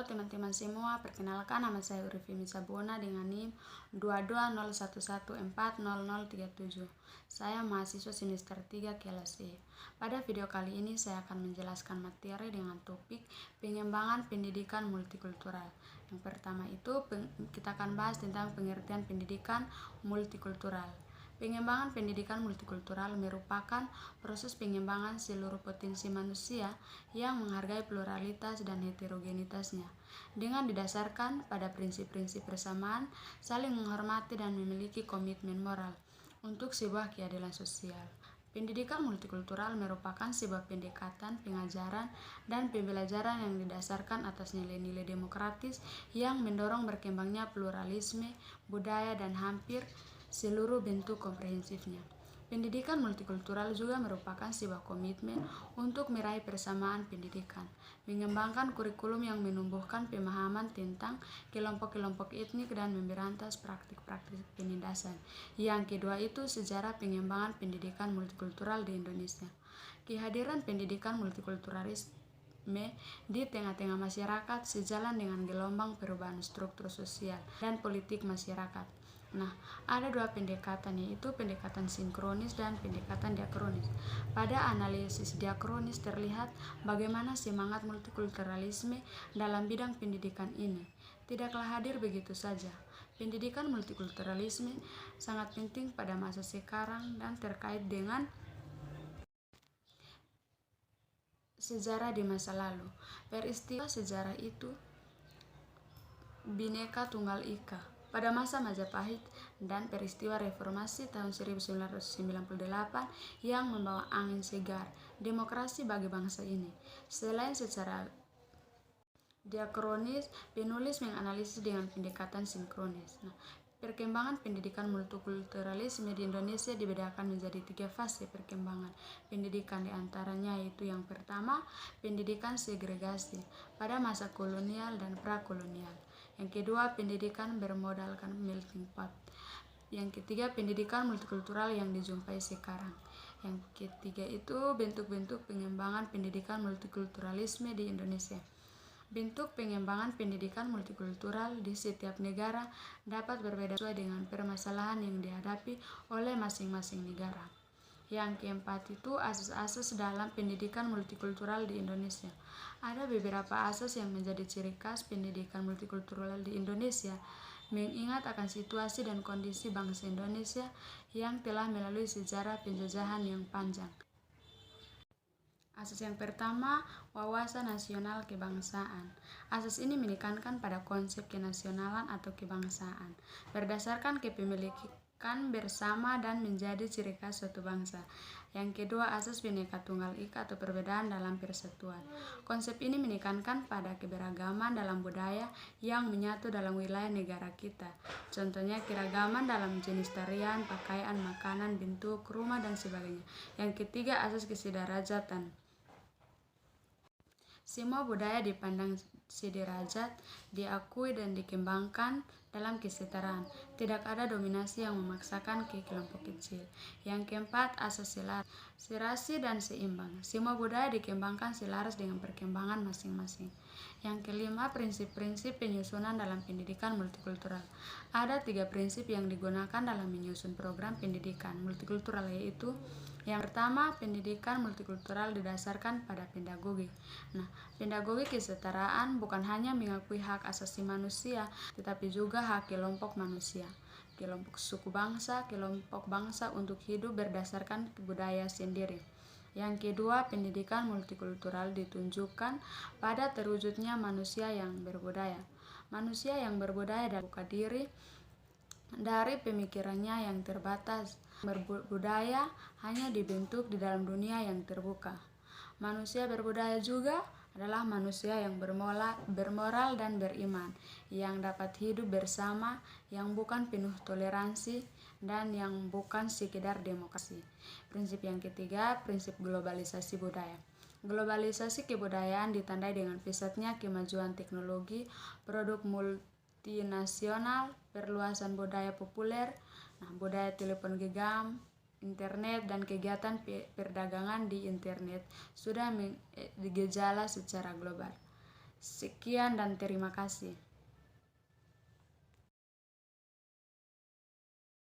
teman-teman semua, perkenalkan nama saya Urifimi Sabona dengan NIM 22011140037. Saya mahasiswa semester 3 kelas E. Pada video kali ini saya akan menjelaskan materi dengan topik pengembangan pendidikan multikultural. Yang pertama itu kita akan bahas tentang pengertian pendidikan multikultural. Pengembangan pendidikan multikultural merupakan proses pengembangan seluruh potensi manusia yang menghargai pluralitas dan heterogenitasnya, dengan didasarkan pada prinsip-prinsip persamaan, saling menghormati dan memiliki komitmen moral untuk sebuah keadilan sosial. Pendidikan multikultural merupakan sebuah pendekatan pengajaran dan pembelajaran yang didasarkan atas nilai-nilai demokratis yang mendorong berkembangnya pluralisme, budaya, dan hampir seluruh bentuk komprehensifnya. Pendidikan multikultural juga merupakan sebuah komitmen untuk meraih persamaan pendidikan, mengembangkan kurikulum yang menumbuhkan pemahaman tentang kelompok-kelompok etnik dan memberantas praktik-praktik penindasan. Yang kedua itu sejarah pengembangan pendidikan multikultural di Indonesia. Kehadiran pendidikan multikulturalisme di tengah-tengah masyarakat sejalan dengan gelombang perubahan struktur sosial dan politik masyarakat. Nah, ada dua pendekatan, yaitu pendekatan sinkronis dan pendekatan diakronis. Pada analisis diakronis terlihat bagaimana semangat multikulturalisme dalam bidang pendidikan ini tidaklah hadir begitu saja. Pendidikan multikulturalisme sangat penting pada masa sekarang dan terkait dengan sejarah di masa lalu. Peristiwa sejarah itu Bhinneka Tunggal Ika pada masa Majapahit dan peristiwa reformasi tahun 1998 yang membawa angin segar demokrasi bagi bangsa ini. Selain secara diakronis, penulis menganalisis dengan pendekatan sinkronis. Perkembangan pendidikan multikulturalisme di Indonesia dibedakan menjadi 3 fase perkembangan pendidikan, diantaranya yaitu yang pertama, pendidikan segregasi pada masa kolonial dan prakolonial. Yang kedua, pendidikan bermodalkan melting pot. Yang ketiga, pendidikan multikultural yang dijumpai sekarang. Yang ketiga itu bentuk-bentuk pengembangan pendidikan multikulturalisme di Indonesia. Bentuk pengembangan pendidikan multikultural di setiap negara dapat berbeda sesuai dengan permasalahan yang dihadapi oleh masing-masing negara. Yang keempat itu asas-asas dalam pendidikan multikultural di Indonesia. Ada beberapa asas yang menjadi ciri khas pendidikan multikultural di Indonesia, mengingat akan situasi dan kondisi bangsa Indonesia yang telah melalui sejarah penjajahan yang panjang. Asas yang pertama, wawasan nasional kebangsaan. Asas ini menekankan pada konsep kenasionalan atau kebangsaan, berdasarkan kepemilikan bersama dan menjadi ciri khas suatu bangsa. Yang kedua, asas Bhinneka Tunggal Ika atau perbedaan dalam persatuan. Konsep ini menekankan pada keberagaman dalam budaya yang menyatu dalam wilayah negara kita. Contohnya keragaman dalam jenis tarian, pakaian, makanan, bentuk rumah, dan sebagainya. Yang ketiga, asas kesederajatan. Semua budaya dipandang sederajat, diakui dan dikembangkan dalam kesetaraan. Tidak ada dominasi yang memaksakan ke kelompok kecil. Yang keempat, asas selaras, serasi dan seimbang. Semua budaya dikembangkan selaras dengan perkembangan masing-masing. Yang kelima, prinsip-prinsip penyusunan dalam pendidikan multikultural. Ada 3 prinsip yang digunakan dalam menyusun program pendidikan multikultural, yaitu yang pertama, pendidikan multikultural didasarkan pada pedagogi. Pedagogi kesetaraan bukan hanya mengakui hak asasi manusia, tetapi juga hak kelompok manusia, kelompok suku bangsa, kelompok bangsa untuk hidup berdasarkan budaya sendiri. Yang kedua, pendidikan multikultural ditunjukkan pada terwujudnya manusia yang berbudaya. Manusia yang berbudaya dan buka diri dari pemikirannya yang terbatas. Berbudaya hanya dibentuk di dalam dunia yang terbuka. Manusia berbudaya juga adalah manusia yang bermoral dan beriman, yang dapat hidup bersama, yang bukan penuh toleransi, dan yang bukan sekedar demokrasi. Prinsip yang ketiga, prinsip globalisasi budaya. Globalisasi kebudayaan ditandai dengan pesatnya kemajuan teknologi, produk multinasional, perluasan budaya populer, budaya telepon genggam, internet, dan kegiatan perdagangan di internet sudah gejala secara global. Sekian dan terima kasih.